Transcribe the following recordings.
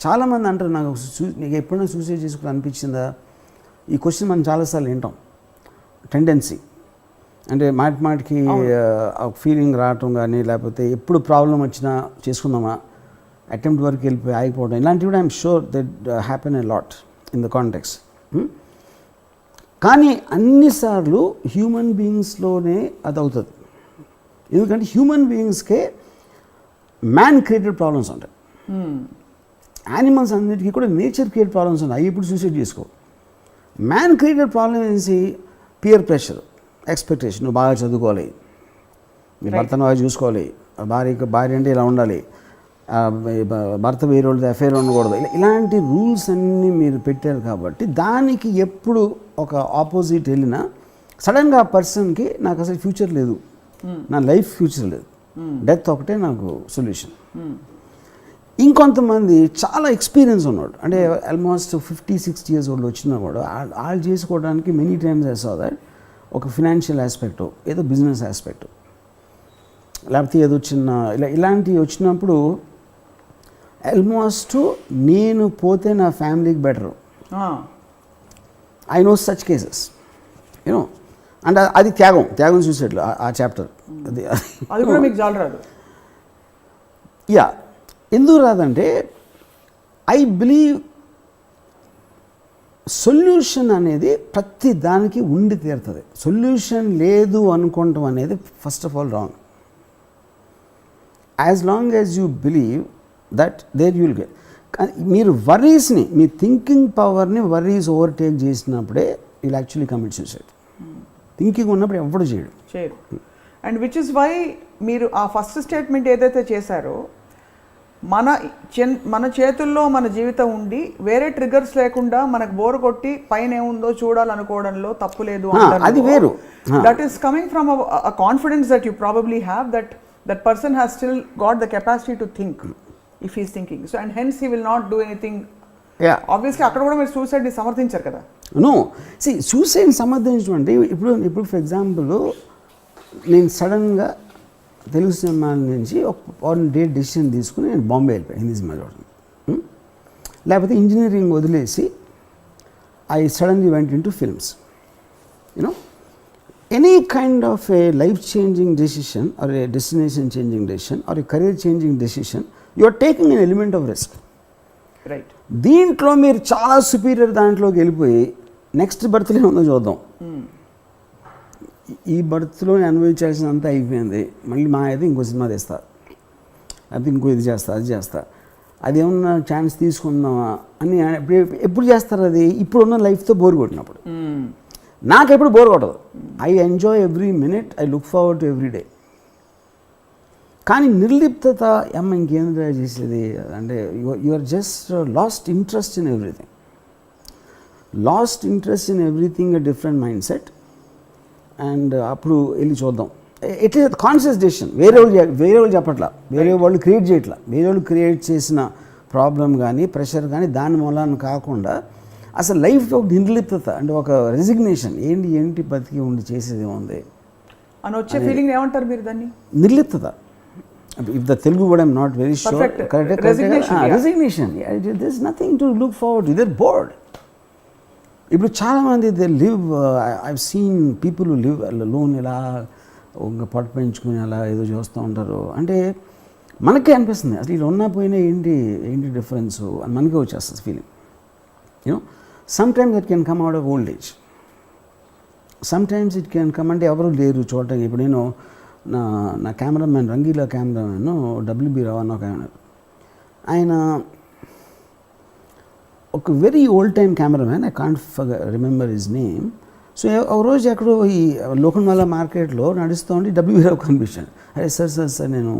చాలామంది అంటారు నీకు ఎప్పుడైనా సూసైడ్ చేసుకుని అనిపించిందా? ఈ క్వశ్చన్ మనం చాలాసార్లు వింటాం. టెండెన్సీ అంటే మాటికి ఫీలింగ్ రావటం కానీ, లేకపోతే ఎప్పుడు ప్రాబ్లం వచ్చినా చేసుకుందామా, అటెంప్ట్ వరకు వెళ్ళిపోయి ఆగిపోవడం, ఇలాంటివి కూడా I'm sure that happen a lot in the context. కానీ అన్నిసార్లు హ్యూమన్ బీయింగ్స్లోనే అది అవుతుంది. ఎందుకంటే హ్యూమన్ బీయింగ్స్కే మ్యాన్ క్రియేటెడ్ ప్రాబ్లమ్స్ ఉంటాయి. యానిమల్స్ అన్నిటికీ కూడా నేచర్ క్రియేట్ ప్రాబ్లమ్స్ ఉన్నాయి. అవి ఇప్పుడు సూసైడ్ చేసుకో. మ్యాన్ క్రియేటెడ్ ప్రాబ్లమ్ ఏంటి? Peer pressure, expectation. నువ్వు బాగా చదువుకోవాలి, నీ భర్తను బాగా చూసుకోవాలి, భార్య అంటే ఇలా ఉండాలి, భర్త వేరే వాళ్ళది అఫైర్ ఉండకూడదు, ఇలాంటి రూల్స్ అన్నీ మీరు పెట్టారు. కాబట్టి దానికి ఎప్పుడు ఒక ఆపోజిట్ వెళ్ళినా సడన్గా ఆ పర్సన్కి నాకు అసలు ఫ్యూచర్ లేదు, నా లైఫ్ ఫ్యూచర్ లేదు, డెత్ ఒకటే నాకు సొల్యూషన్. ఇంకొంతమంది చాలా ఎక్స్పీరియన్స్ ఉన్నాడు, అంటే ఆల్మోస్ట్ 50-60 years ఓల్డ్ వచ్చినా కూడా వాళ్ళు చేసుకోవడానికి many times I saw that ఒక ఫినాన్షియల్ ఆస్పెక్ట్, ఏదో బిజినెస్ ఆస్పెక్ట్, లేకపోతే ఏదో చిన్న ఇలాంటివి వచ్చినప్పుడు ఆల్మోస్ట్ నేను పోతే నా ఫ్యామిలీకి better. I know such cases, you know. అంటే అది త్యాగం సూసైడ్లో ఆ చాప్టర్ అది కూడా మీకు చాలా రాదు. యా, ఎందుకు రాదంటే ఐ బిలీవ్ సొల్యూషన్ అనేది ప్రతి దానికి ఉండి తీరుతుంది. సొల్యూషన్ లేదు అనుకోవటం అనేది first of all wrong. As long as you believe that there you'll get. మీరు వరీస్ని, మీ థింకింగ్ పవర్ని వరీస్ ఓవర్టేక్ చేసినప్పుడే will actually commit suicide. Thinking ఉన్నప్పుడు ఎవరు చేయడు. అండ్ విచ్ ఇస్ వై మీరు ఆ ఫస్ట్ స్టేట్మెంట్ ఏదైతే చేశారో, మన చేతుల్లో మన జీవితం ఉండి వేరే ట్రిగర్స్ లేకుండా మనకు బోర్ కొట్టి పైన ఏముందో చూడాలనుకోవడంలో తప్పు లేదు. అది వేరు. That is coming from a confidence that you probably have that person has still got the capacity to think if he's thinking. So and hence he will not do anything. Obviously అక్కడ కూడా మీరు సూసైడ్ని సమర్థించారు కదా. No, సూసైడ్ని సమర్థించడం అంటే ఇప్పుడు for example నేను సడన్గా తెలుగు సినిమాల నుంచి ఒక 1 day డెసిషన్ తీసుకుని నేను బాంబే వెళ్ళిపోయాను హిందీ సినిమా చూడడం. లేకపోతే ఇంజనీరింగ్ వదిలేసి I suddenly went into films. You know, any kind of a life changing decision or a destination changing decision or a career changing decision, you are taking an element of risk. Right. దీంట్లో మీరు చాలా superior దాంట్లోకి వెళ్ళిపోయి next బర్త్లో ఉందో చూద్దాం, ఈ బర్త్లో అనుభవించాల్సినంత అయిపోయింది, మళ్ళీ మా అయితే ఇంకో సినిమా తెస్తా, లేకపోతే ఇంకో ఇది చేస్తా, అది చేస్తా, అది ఏమన్నా ఛాన్స్ తీసుకుందామా అని ఎప్పుడు చేస్తారు? అది ఇప్పుడున్న లైఫ్తో బోర్ కొట్టినప్పుడు. నాకు ఎప్పుడు బోర్ కొట్టదు. I enjoy every minute, I look forward to every day. కానీ నిర్లిప్తత ఇంకేం చేసేది అంటే you are just lost interest in everything. Lost interest in everything, a different mindset. And అప్పుడు వెళ్ళి చూద్దాం. It is conscious decision. వేరే వాళ్ళు చెప్పట్లా, వేరే వాళ్ళు క్రియేట్ చేయట్లా. వేరే వాళ్ళు క్రియేట్ చేసిన ప్రాబ్లం కానీ ప్రెషర్ కానీ దాని మూలాన్ని కాకుండా అసలు లైఫ్లో ఒక నిర్లిప్తత అంటే ఒక రెసిగ్నేషన్, ఏంటి బతికి ఉండి చేసేది ఉంది అని వచ్చే ఫీలింగ్ ఏమంటారు మీరు దాన్ని? నిర్లిప్తత. If the Telugu word I'm not very sure. Resignation. There is nothing to look forward to, they are bored. ఇప్పుడు చాలామంది they live, I've seen people who live alone, ఇలా ఒక పొట్ట పెంచుకుని అలా ఏదో చూస్తూ ఉంటారు. అంటే మనకే అనిపిస్తుంది అసలు ఇలా ఉన్నా పోయినా ఏంటి డిఫరెన్స్ అని మనకే వచ్చేస్తుంది feeling. You know, some times it can come out of old age, some times it can come అంటే ఎవరు లేరు చూడటానికి. ఇప్పుడు నేను నా కెమెరామ్యాన్, రంగీలా కెమెరామ్యాన్ WB రావు అన్న ఒక ఆయన ఒక very old time cameraman, I can't remember his name. So ఒక రోజు ఎక్కడో ఈ లోకన్వాలా మార్కెట్లో నడుస్తూ ఉండి WB రావు కనిపించాను. అరే సార్ నేను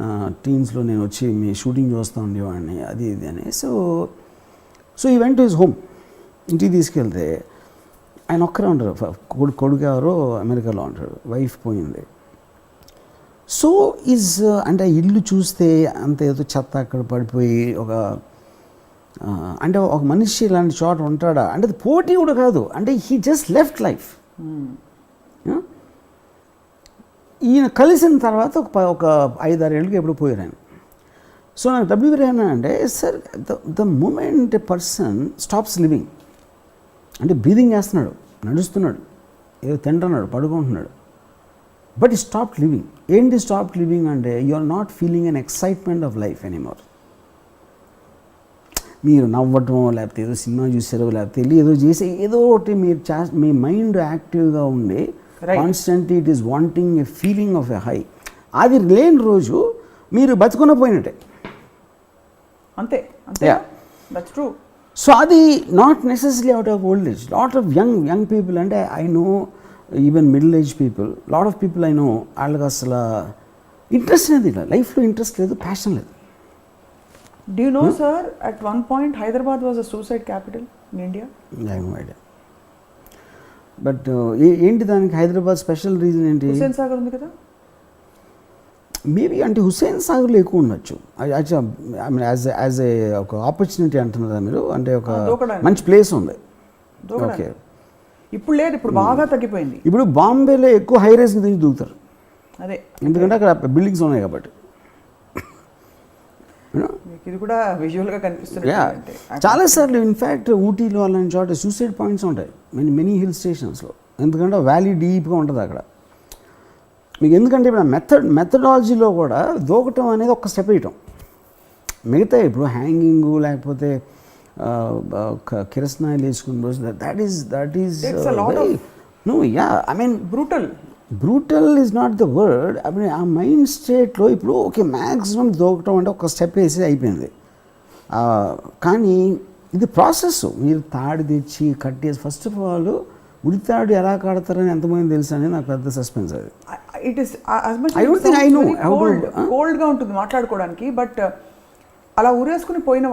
నా టీన్స్లో నేను వచ్చి మీ షూటింగ్ చూస్తూ ఉండేవాడిని, అది ఇది అని. సో ఈ వెంట్ టు హిజ్ హోమ్. ఇంటికి తీసుకెళ్తే ఆయన ఒక్కరే ఉంటారు. కొడుకు ఎవరో అమెరికాలో ఉంటాడు, వైఫ్ పోయింది. సో అంటే ఇల్లు చూస్తే అంత ఏదో చెత్త అక్కడ పడిపోయి అంటే ఒక మనిషి ఇలాంటి చోట ఉంటాడా అంటే అది పోటీ కూడా కాదు, అంటే హీ జస్ట్ లెఫ్ట్ లైఫ్. ఈయన కలిసిన తర్వాత ఒక 5-6 ఏళ్ళకి ఎప్పుడు పోయారు ఆయన. సో నాకు డబ్ల్యూబీ రేనా అంటే sir the moment a person stops living, అంటే బ్రీదింగ్ చేస్తున్నాడు, నడుస్తున్నాడు, ఏదో తింటున్నాడు, పడుకుంటున్నాడు, బట్ ఈ స్టాప్ లివింగ్. ఏంటి స్టాప్ లివింగ్ అంటే you are not feeling an excitement of life anymore. మీరు నవ్వటం, లేకపోతే ఏదో సినిమా చూసారో, లేకపోతే వెళ్ళి ఏదో చేసి ఏదో ఒకటి మీరు మీ మైండ్ యాక్టివ్గా ఉండి constantly it is wanting a feeling of a high. అది లేని రోజు మీరు బతుకున్న పోయినట్టే. అంతే అంతే, దట్స్ ట్రూ. సో అది not necessary out of old age. Lot of young people, అంటే I know even middle age people, lot of people I know, వాళ్ళకి అసలు ఇంట్రెస్ట్ లేదు, ఇలా లైఫ్లో ఇంట్రెస్ట్ లేదు, ప్యాషన్ లేదు. Do you know, sir, at one point Hyderabad was a suicide capital in India? I have no idea. But ఏంటి దానికి Hyderabad special reason ఏంటి? హుస్సేన్ సాగర్ ఉంది కదా, మేబీ అంటే హుస్సేన్ సాగర్లో ఎక్కువ ఉండొచ్చు. ఐ మీన్ యాజ్ ఏ ఒక ఆపర్చునిటీ అంటున్నారా మీరు, అంటే ఒక మంచి ప్లేస్ ఉంది. ఓకే, ఇప్పుడు లేదు, ఇప్పుడు బాగా తగ్గిపోయింది. ఇప్పుడు బాంబేలో ఎక్కువ హై రైజ్కి దిగి దూకుతారు, అదే ఎందుకంటే అక్కడ బిల్డింగ్స్ ఉన్నాయి కాబట్టి. ఇది కూడా విజువల్గా కనిపిస్తుంది. చాలాసార్లు ఇన్ఫ్యాక్ట్ ఊటీలో అలాంటి చోట సూసైడ్ పాయింట్స్ ఉంటాయి మెనీ హిల్ స్టేషన్స్లో, ఎందుకంటే వ్యాలీ డీప్గా ఉంటుంది అక్కడ మీకు. ఎందుకంటే ఇప్పుడు మెథడాలజీలో కూడా దూకటం అనేది ఒక స్టెప్ వేయటం, మిగతా ఇప్పుడు హ్యాంగింగ్ లేకపోతే కిరసనాయిలు వేసుకున్న రోజు that is no, yeah, I mean brutal is not the word. I mean ఆ మైండ్ స్టేట్లో ఇప్పుడు ఓకే మ్యాక్సిమం దూకటం అంటే ఒక స్టెప్ వేసి అయిపోయింది. కానీ ఇది ప్రాసెస్. మీరు తాడు తెచ్చి కట్టేసి, ఫస్ట్ ఆఫ్ ఆల్ ఉడితాడు ఎలా కడతారని ఎంతమంది తెలుసు అనేది నాకు పెద్ద సస్పెన్స్. అది it is I don't think I know కోల్డ్గా ఉంటుంది మాట్లాడుకోవడానికి, బట్ అలా ఊరేసుకుని పోయిన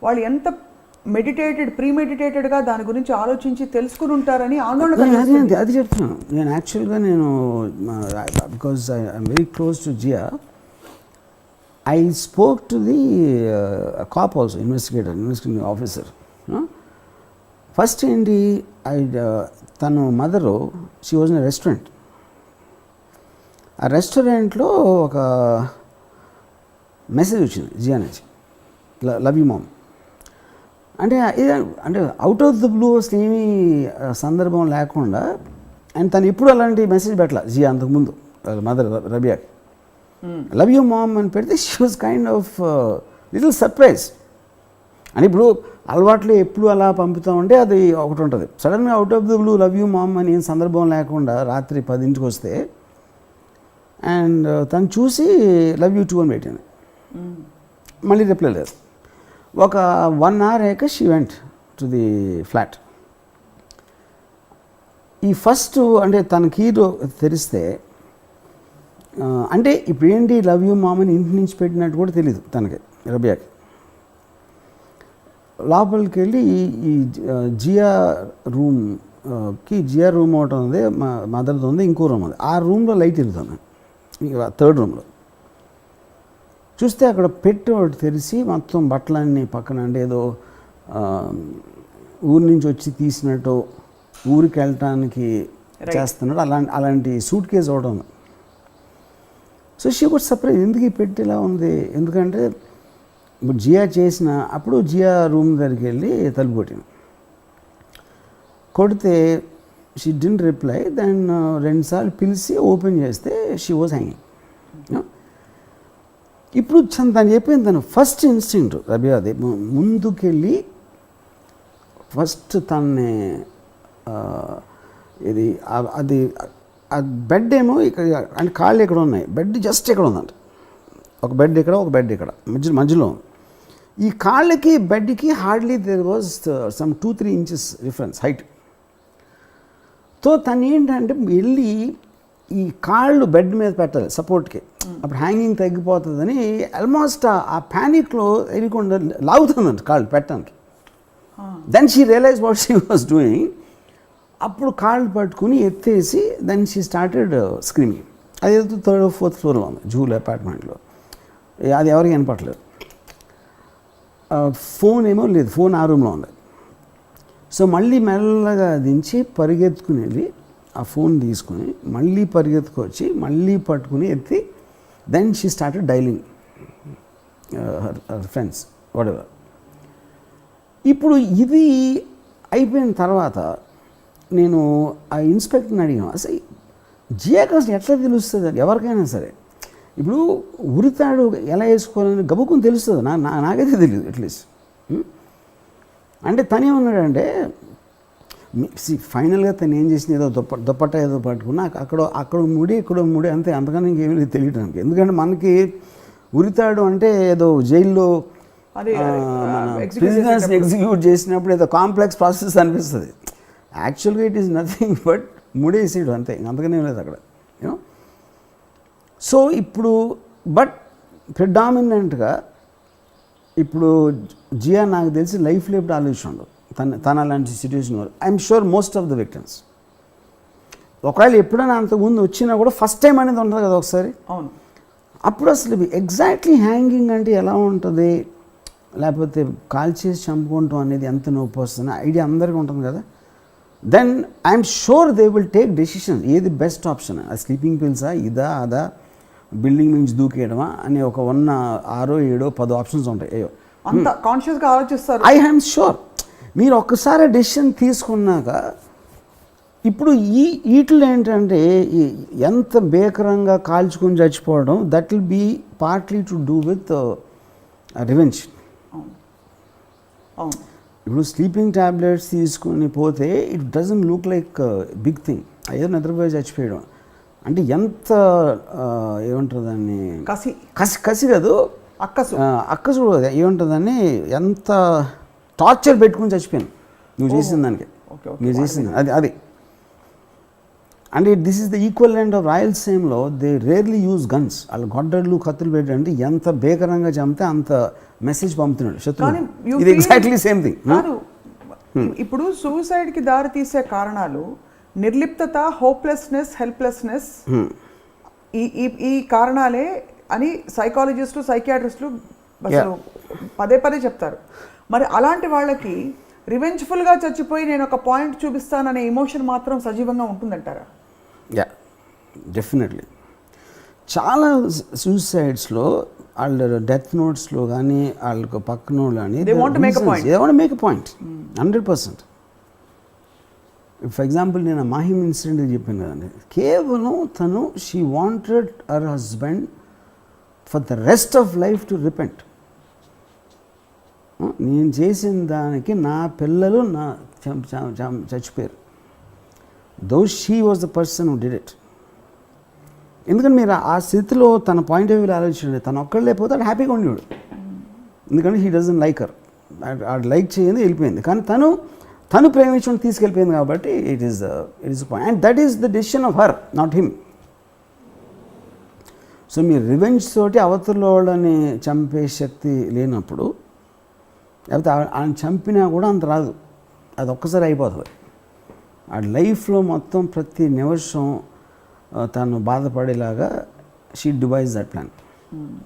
వాళ్ళు ఎంత ప్రీమెడిటేటెడ్గా దాని గురించి ఆలోచించి తెలుసుకుని ఉంటారని ఆందోళన. అది చెప్తున్నాను నేను. యాక్చువల్గా నేను because I'm very close to Jia, I spoke to the cop also, investigating officer. First ఏంటి, తను mother, she was in restaurant. ఆ రెస్టారెంట్లో ఒక మెసేజ్ వచ్చింది జియా నుంచి, లవ్ యూ మామ్ అంటే. అంటే అవుట్ ఆఫ్ ద బ్లూ అసలు ఏమీ సందర్భం లేకుండా, అండ్ తను ఎప్పుడు అలాంటి మెసేజ్ పెట్టాల జియా అంతకుముందు మదర్ రబియాకి. లవ్ యూ మామ్ అని పెడితే she was kind of little surprise. అని ఇప్పుడు అలవాట్లు ఎప్పుడు అలా పంపుతామంటే అది ఒకటి ఉంటుంది. సడన్గా out of the blue love you mom అని ఏం సందర్భం లేకుండా రాత్రి 10 వస్తే, అండ్ తను చూసి లవ్ యూ టూ అని పెట్టింది. మళ్ళీ రిప్లై లేదు. ఒక 1 hour అయ్యాక she went to the flat. ఈ ఫస్ట్ అంటే తన కీ తెరిస్తే, అంటే ఇప్పుడు ఏంటి లవ్ యూ మామ్ అని ఇంటి నుంచి పెట్టినట్టు కూడా తెలియదు తనకి, రబియాకి. లోపలికి వెళ్ళి ఈ జియా రూమ్కి, జియా రూమ్ ఒకటి ఉంది, మా మదర్ది ఉంది, ఇంకో రూమ్ ఉంది. ఆ రూమ్లో లైట్ వెళ్తాను, థర్డ్ రూమ్లో చూస్తే అక్కడ పెట్టి ఒకటి తెరిచి మొత్తం బట్టలన్నీ పక్కన, అంటే ఏదో ఊరి నుంచి వచ్చి తీసినట్టు ఊరికి వెళ్ళటానికి చేస్తున్నాడు అలాంటి సూట్ కేసు ఒకటి ఉంది. సో షీ కూడా సర్ప్రైజ్, ఎందుకు ఈ పెట్టి ఇలా ఉంది, ఎందుకంటే ఇప్పుడు జియా చేసిన అప్పుడు జియా రూమ్ దగ్గరికి వెళ్ళి తలుపు కొట్టింది. కొడితే షీ డిడ్ంట్ రిప్లై. దెన్ 2 సార్లు పిలిచి ఓపెన్ చేస్తే షీ వాజ్ హ్యాంగింగ్. ఇప్పుడు తను చెప్పింది, తను ఫస్ట్ ఇన్స్టింక్ట్ రబియాది ముందుకెళ్ళి ఫస్ట్ తనని ఇది అది ఆ బెడ్ ఏమో ఇక్కడ, అంటే కాళ్ళు ఇక్కడ ఉన్నాయి, బెడ్ జస్ట్ ఇక్కడ ఉందంట. ఒక బెడ్ ఇక్కడ, ఒక బెడ్ ఇక్కడ, మధ్యలో. ఈ కాళ్ళకి బెడ్కి hardly there was some 2-3 inches difference height. తో తను ఏంటంటే వెళ్ళి ఈ కాళ్ళు బెడ్ మీద పెట్టాలి సపోర్ట్కి, అప్పుడు హ్యాంగింగ్ తగ్గిపోతుందని ఆల్మోస్ట్ ఆ ప్యానిక్లో వెళ్ళకుండా లాగుతుందంట కాళ్ళు పెట్టడానికి. Then she realise what she was doing. అప్పుడు కాళ్ళు పట్టుకుని ఎత్తేసి దెన్ షీ స్టార్టెడ్ స్క్రీమింగ్. అది 3rd or 4th floor ఉంది జూల్ అపార్ట్మెంట్లో. అది ఎవరికి వినపట్లేదు. ఫోన్ ఏమో లేదు, ఫోన్ ఆ రూమ్లో ఉంది. సో మళ్ళీ మెల్లగా దించి పరిగెత్తుకుని వెళ్ళి ఆ ఫోన్ తీసుకుని మళ్ళీ పరిగెత్తుకొచ్చి మళ్ళీ పట్టుకుని ఎత్తి then she started dialling her friends whatever. ఇప్పుడు ఇది అయిపోయిన తర్వాత నేను ఆ ఇన్స్పెక్టర్ని అడిగాను, అసలు జియాకి అసలు ఎట్లా తెలుస్తుంది అది ఎవరికైనా సరే. ఇప్పుడు ఉరితాడు ఎలా వేసుకోవాలని గబుక్కుని తెలుస్తుంది, నాకైతే తెలియదు అట్లీస్ట్. అంటే తను ఏమన్నాడంటే ఫైనల్గా తను ఏం చేసిన ఏదో దుప్పట్ట ఏదో పట్టుకున్నా అక్కడ ముడి ఇక్కడ ముడి అంతే, అంతకన్నా ఇంకేమీ తెలియదు నాకు. ఎందుకంటే మనకి ఉరితాడు అంటే ఏదో జైల్లో ప్రిజనర్స్ ఎగ్జిక్యూట్ చేసినప్పుడు ఏదో కాంప్లెక్స్ ప్రాసెస్ అనిపిస్తుంది. యాక్చువల్గా ఇట్ ఈస్ నథింగ్ బట్ ముడేసేయడం అంతే, అంతకనే లేదు అక్కడ యూనో. సో ఇప్పుడు బట్ ప్రిడామినెంట్గా ఇప్పుడు జియా నాకు తెలిసి లైఫ్లో ఎప్పుడు ఆలోచించండు తన అలాంటి situation. I'm sure most of the victims ఒకవేళ ఎప్పుడైనా అంతకుముందు వచ్చినా కూడా ఫస్ట్ టైం అనేది ఉంటుంది కదా ఒకసారి. అవును. అప్పుడు అసలు ఎగ్జాక్ట్లీ హ్యాంగింగ్ అంటే ఎలా ఉంటుంది, లేకపోతే కాల్ చేసి చంపుకుంటాం అనేది ఎంత నొప్పి వస్తుంది ఐడియా అందరికీ ఉంటుంది కదా. Then I'm sure they will take decision ఏది బెస్ట్ ఆప్షన్, ఆ స్లీపింగ్ పిల్సా ఇదా అదా బిల్డింగ్ నుంచి దూకేయడమా అని ఒక 6, 7, 10 ఆప్షన్స్ ఉంటాయి. అయ్యో అంత కాన్షియస్గా ఆలోచిస్తారు. ఐ యామ్ షూర్ మీరు ఒక్కసారి డెసిషన్ తీసుకున్నాక ఇప్పుడు వీటిలో ఏంటంటే ఎంత భీకరంగా కాల్చుకొని చచ్చిపోవడం that will be partly to do with revenge. ఇప్పుడు స్లీపింగ్ ట్యాబ్లెట్స్ తీసుకొని పోతే it doesn't look like big thing, ఏదో నిద్రపోయి చచ్చిపోయడం అంటే ఎంత ఏమంటారు దాన్ని, కసి కసి కసి కాదు అక్కసు ఏముంటుందని ఎంత టార్చర్ పెట్టుకుని చచ్చిపోయాను నువ్వు చేసిన దానికి, నువ్వు చేసింది అది. అంటే this is the equivalent of రాయలసీమలో దే రేర్లీ యూజ్ గన్స్. వాళ్ళు గొడ్డళ్ళు కత్తులు పెట్టంటే ఎంత భీకరంగా చంపితే అంత మెసేజ్ పంపుతున్నాడు శత్రువు. ఇది ఎగ్జాక్ట్లీ సేమ్ థింగ్. ఇప్పుడు సూసైడ్కి దారి తీసే కారణాలు నిర్లిప్తత, హోప్లెస్నెస్, హెల్ప్లెస్నెస్ ఈ కారణాలే అని సైకాలజిస్టులు, సైకియాట్రిస్టులు పదే పదే చెప్తారు. మరి అలాంటి వాళ్ళకి రివెంజ్ఫుల్గా చచ్చిపోయి నేను ఒక పాయింట్ చూపిస్తాననే ఎమోషన్ మాత్రం సజీవంగా ఉంటుందంటారా? Yeah, definitely. చాలా సూసైడ్స్లో వాళ్ళ డెత్ నోట్స్లో కానీ వాళ్ళకు పక్కన కానీ they want make a point 100%. For example నేను మాహిమ్ ఇన్సిడెంట్ చెప్పాను కదండి, కేవలం తను she wanted her husband for the rest of life to repent. నేను చేసిన దానికి నా పిల్లలు చచ్చిపోయారు. Though she was the person who did it. ఎందుకంటే మీరు ఆ స్థితిలో తన పాయింట్ ఆఫ్ వ్యూలో ఆలోచించండి, తను ఒక్కడు లేకపోతే అది హ్యాపీగా ఉండేవాడు. ఎందుకంటే హీ డజంట్ లైక్ హర్, అది లైక్ చేయండి వెళ్ళిపోయింది. కానీ తను ప్రేమించుకొని తీసుకెళ్ళిపోయింది కాబట్టి it is point and that is the decision of her, not him. So మీరు రివెంజ్ తోటి అవతల వాళ్ళని చంపే శక్తి లేనప్పుడు, లేకపోతే ఆయన చంపినా కూడా అంత రాదు, అది ఒక్కసారి అయిపోతుంది. ఆ లైఫ్లో మొత్తం ప్రతి నిమిషం తను బాధపడేలాగా షీ డివైజ్ దట్ ప్లాన్.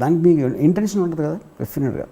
దానికి మీకు ఇంటెన్షన్ ఉంటుంది కదా డెఫినెట్గా.